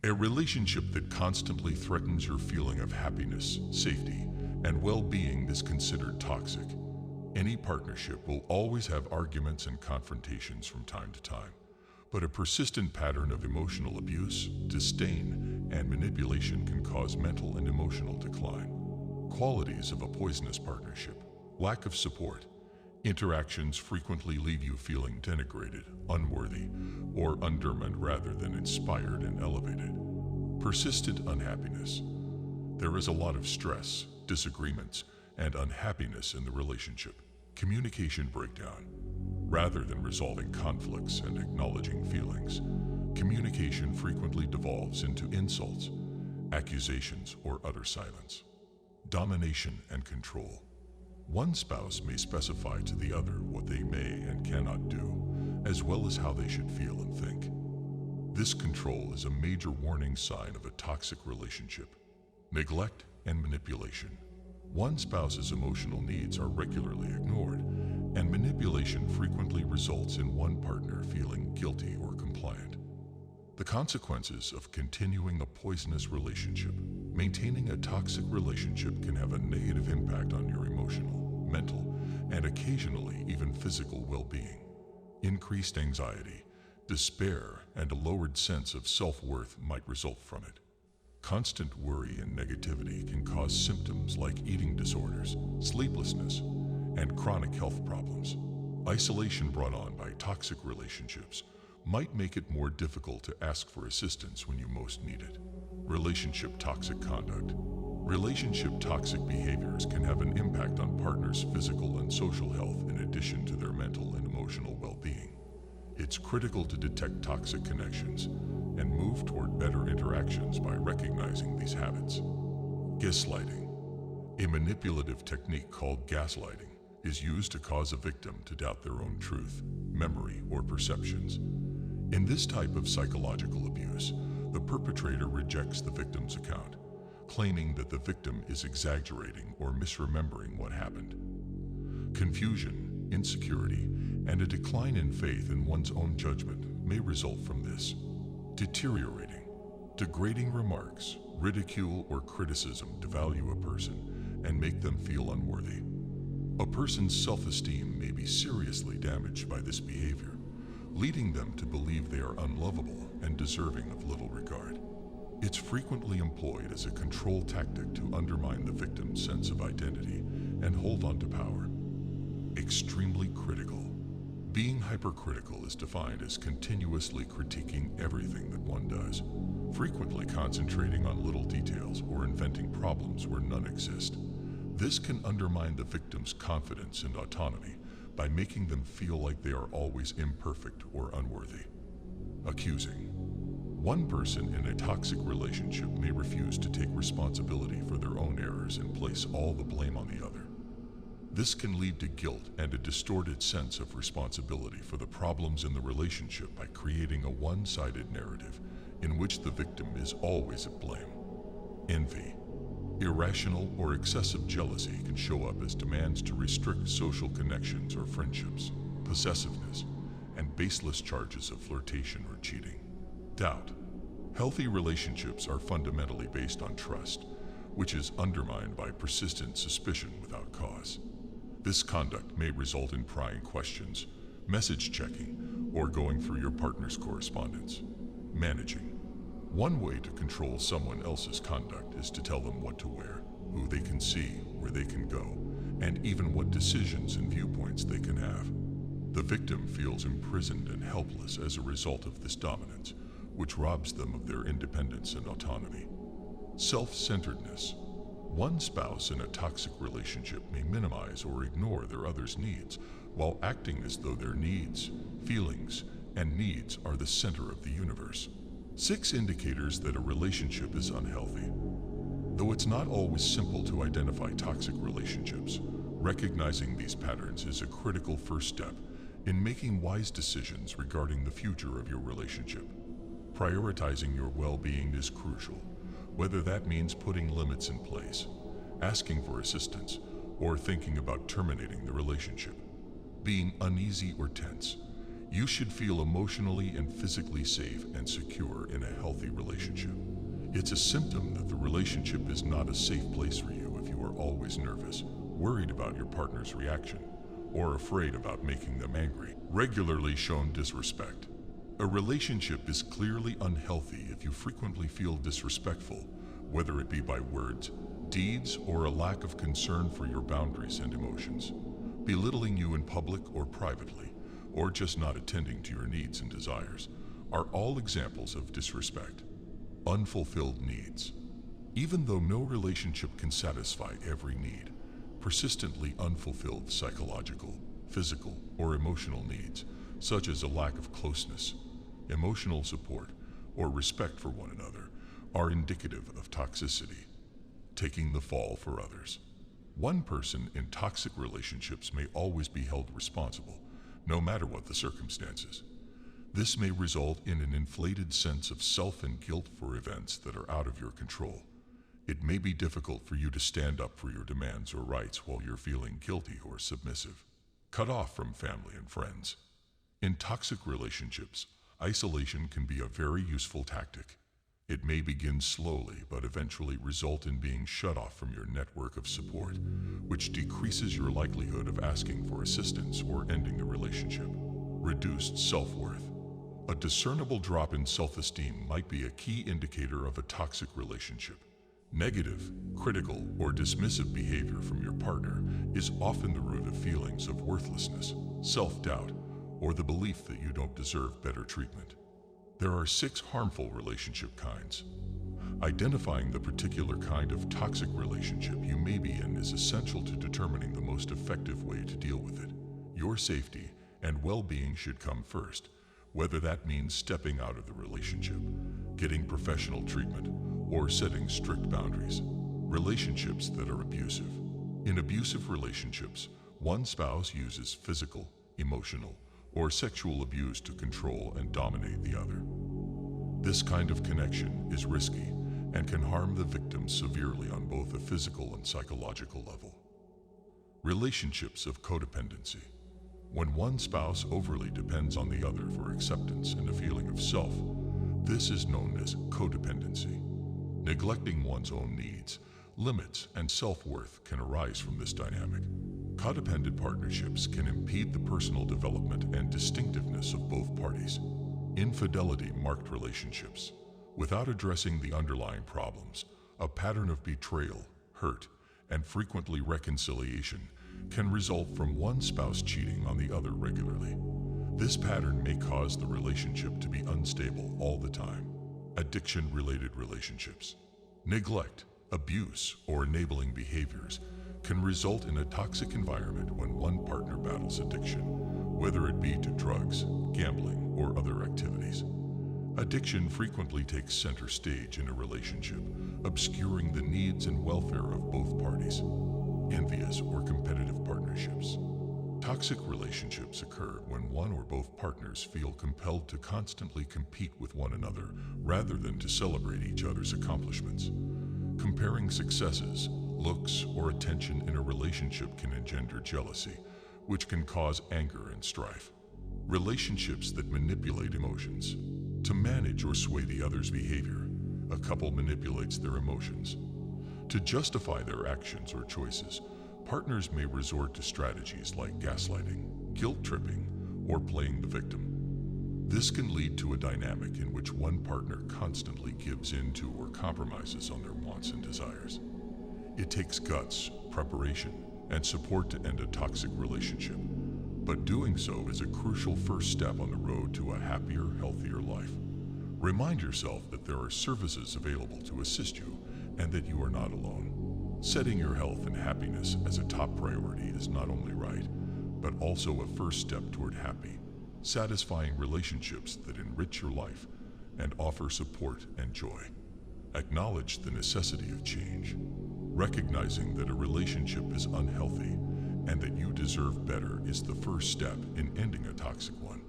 A relationship that constantly threatens your feeling of happiness, safety, and well-being is considered toxic. Any partnership will always have arguments and confrontations from time to time, but a persistent pattern of emotional abuse, disdain, and manipulation can cause mental and emotional decline. Qualities of a poisonous partnership: lack of support. Interactions frequently leave you feeling denigrated, unworthy, or undermined rather than inspired and elevated. Persistent unhappiness. There is a lot of stress, disagreements, and unhappiness in the relationship. Communication breakdown. Rather than resolving conflicts and acknowledging feelings, communication frequently devolves into insults, accusations, or utter silence. Domination and control. One spouse may specify to the other what they may and cannot do, as well as how they should feel and think. This control is a major warning sign of a toxic relationship. Neglect and manipulation. One spouse's emotional needs are regularly ignored, and manipulation frequently results in one partner feeling guilty or compliant. The consequences of continuing a poisonous relationship. Maintaining a toxic relationship can have a negative impact on your emotional, mental, and occasionally even physical well-being. Increased anxiety, despair, and a lowered sense of self-worth might result from it. Constant worry and negativity can cause symptoms like eating disorders, sleeplessness, and chronic health problems. Isolation brought on by toxic relationships might make it more difficult to ask for assistance when you most need it. Relationship toxic conduct. Relationship toxic behaviors can have an impact on partners' physical and social health in addition to their mental and emotional well-being. It's critical to detect toxic connections and move toward better interactions by recognizing these habits. Gaslighting. A manipulative technique called gaslighting is used to cause a victim to doubt their own truth, memory, or perceptions. In this type of psychological abuse, the perpetrator rejects the victim's account, claiming that the victim is exaggerating or misremembering what happened. Confusion, insecurity, and a decline in faith in one's own judgment may result from this. Deteriorating. Degrading remarks, ridicule, or criticism devalue a person and make them feel unworthy. A person's self-esteem may be seriously damaged by this behavior, leading them to believe they are unlovable and deserving of little regard. It's frequently employed as a control tactic to undermine the victim's sense of identity and hold on to power. Extremely critical. Being hypercritical is defined as continuously critiquing everything that one does, frequently concentrating on little details or inventing problems where none exist. This can undermine the victim's confidence and autonomy by making them feel like they are always imperfect or unworthy. Accusing. One person in a toxic relationship may refuse to take responsibility for their own errors and place all the blame on the other. This can lead to guilt and a distorted sense of responsibility for the problems in the relationship by creating a one-sided narrative in which the victim is always at blame. Envy. Irrational or excessive jealousy can show up as demands to restrict social connections or friendships, possessiveness, and baseless charges of flirtation or cheating. Doubt. Healthy relationships are fundamentally based on trust, which is undermined by persistent suspicion without cause. This conduct may result in prying questions, message checking, or going through your partner's correspondence. Managing. One way to control someone else's conduct is to tell them what to wear, who they can see, where they can go, and even what decisions and viewpoints they can have. The victim feels imprisoned and helpless as a result of this dominance, which robs them of their independence and autonomy. Self-centeredness. One spouse in a toxic relationship may minimize or ignore their other's needs, while acting as though their needs, feelings, and needs are the center of the universe. 6 indicators that a relationship is unhealthy. Though it's not always simple to identify toxic relationships, recognizing these patterns is a critical first step in making wise decisions regarding the future of your relationship. Prioritizing your well-being is crucial, whether that means putting limits in place, asking for assistance, or thinking about terminating the relationship. Being uneasy or tense. You should feel emotionally and physically safe and secure in a healthy relationship. It's a symptom that the relationship is not a safe place for you if you are always nervous, worried about your partner's reaction, or afraid about making them angry. Regularly shown disrespect. A relationship is clearly unhealthy if you frequently feel disrespectful, whether it be by words, deeds, or a lack of concern for your boundaries and emotions. Belittling you in public or privately, or just not attending to your needs and desires, are all examples of disrespect. Unfulfilled needs. Even though no relationship can satisfy every need, persistently unfulfilled psychological, physical, or emotional needs, such as a lack of closeness, emotional support, or respect for one another, are indicative of toxicity. Taking the fall for others. One person in toxic relationships may always be held responsible, no matter what the circumstances. This may result in an inflated sense of self and guilt for events that are out of your control. It may be difficult for you to stand up for your demands or rights while you're feeling guilty or submissive. Cut off from family and friends. In toxic relationships, isolation can be a very useful tactic. It may begin slowly but eventually result in being shut off from your network of support, which decreases your likelihood of asking for assistance or ending the relationship. Reduced self-worth. A discernible drop in self-esteem might be a key indicator of a toxic relationship. Negative, critical, or dismissive behavior from your partner is often the root of feelings of worthlessness, self-doubt, or the belief that you don't deserve better treatment. There are 6 harmful relationship kinds. Identifying the particular kind of toxic relationship you may be in is essential to determining the most effective way to deal with it. Your safety and well-being should come first, whether that means stepping out of the relationship, getting professional treatment, or setting strict boundaries. Relationships that are abusive. In abusive relationships, one spouse uses physical, emotional, or sexual abuse to control and dominate the other. This kind of connection is risky and can harm the victim severely on both a physical and psychological level. Relationships of codependency. When one spouse overly depends on the other for acceptance and a feeling of self, this is known as codependency. Neglecting one's own needs, limits, and self-worth can arise from this dynamic. Codependent partnerships can impede the personal development and distinctiveness of both parties. Infidelity-marked relationships. Without addressing the underlying problems, a pattern of betrayal, hurt, and frequently reconciliation can result from one spouse cheating on the other regularly. This pattern may cause the relationship to be unstable all the time. Addiction-related relationships. Neglect, abuse, or enabling behaviors can result in a toxic environment when one partner battles addiction, whether it be to drugs, gambling, or other activities. Addiction frequently takes center stage in a relationship, obscuring the needs and welfare of both parties. Envious or competitive partnerships. Toxic relationships occur when one or both partners feel compelled to constantly compete with one another rather than to celebrate each other's accomplishments. Comparing successes, looks, or attention in a relationship can engender jealousy, which can cause anger and strife. Relationships that manipulate emotions. To manage or sway the other's behavior, a couple manipulates their emotions. To justify their actions or choices, partners may resort to strategies like gaslighting, guilt-tripping, or playing the victim. This can lead to a dynamic in which one partner constantly gives in to or compromises on their wants and desires. It takes guts, preparation, and support to end a toxic relationship, but doing so is a crucial first step on the road to a happier, healthier life. Remind yourself that there are services available to assist you and that you are not alone. Setting your health and happiness as a top priority is not only right, but also a first step toward happy, satisfying relationships that enrich your life and offer support and joy. Acknowledge the necessity of change. Recognizing that a relationship is unhealthy and that you deserve better is the first step in ending a toxic one.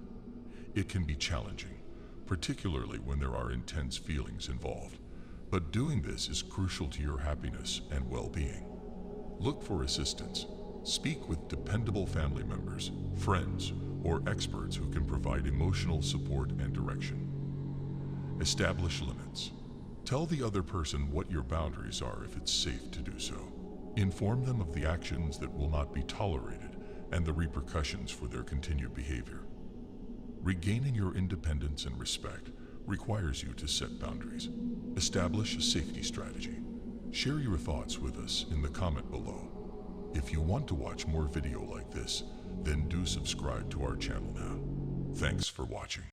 It can be challenging, particularly when there are intense feelings involved, but doing this is crucial to your happiness and well-being. Look for assistance. Speak with dependable family members, friends, or experts who can provide emotional support and direction. Establish limits. Tell the other person what your boundaries are if it's safe to do so. Inform them of the actions that will not be tolerated and the repercussions for their continued behavior. Regaining your independence and respect requires you to set boundaries. Establish a safety strategy. Share your thoughts with us in the comment below. If you want to watch more video like this, then do subscribe to our channel now. Thanks for watching.